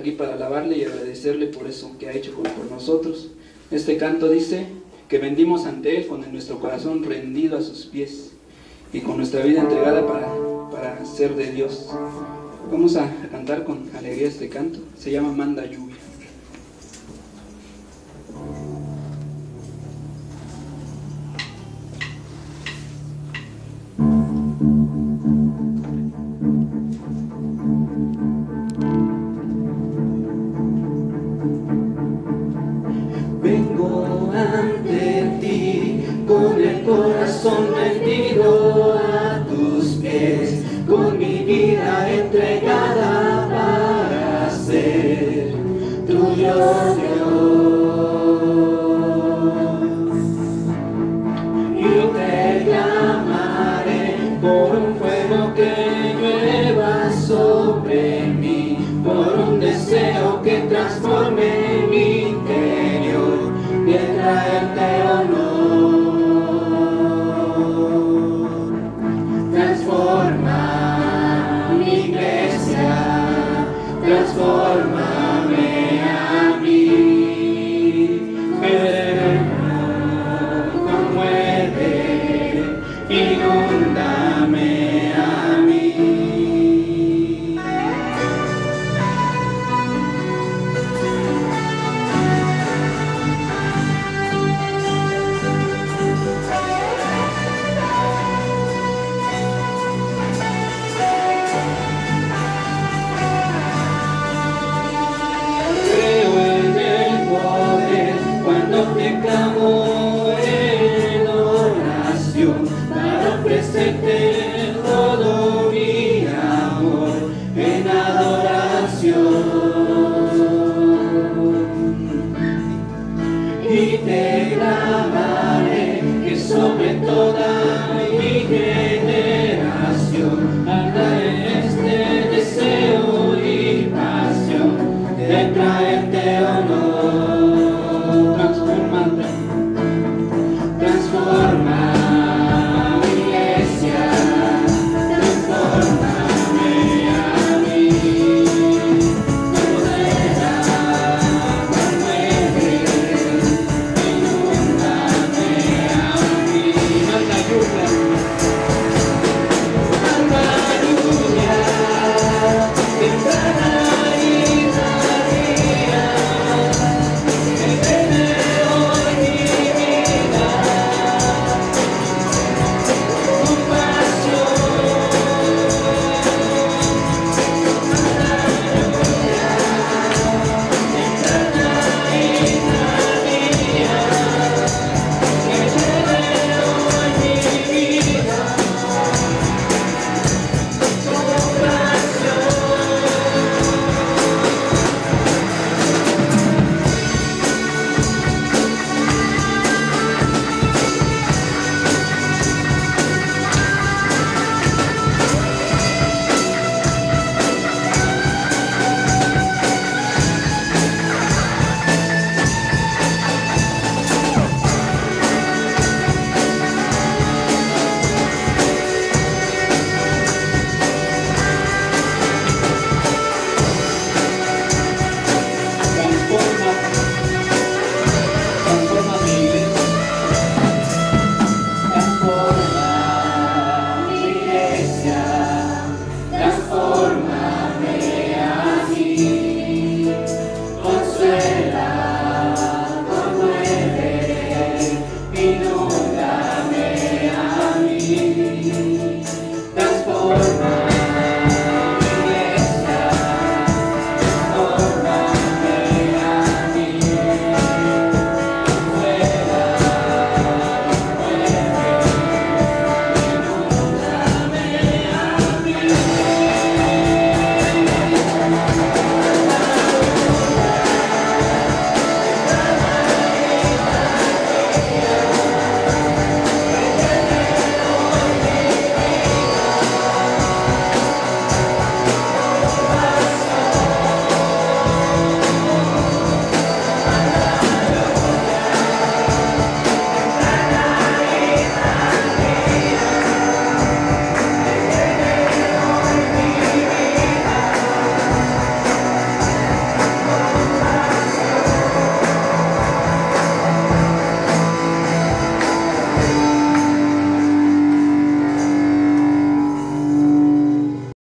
Aquí para alabarle y agradecerle por eso que ha hecho por nosotros. Este canto dice que vendimos ante Él con nuestro corazón rendido a sus pies y con nuestra vida entregada para ser de Dios. Vamos a cantar con alegría este canto. Se llama Manda Lluvia. Vengo ante ti con el corazón rendido a tus pies, con mi vida entregada para ser tuyo, Dios. Y te llamaré por un fuego que llueva sobre mí, por un deseo que transforme mi interior y el traerte honor. Transforma mi iglesia, transforma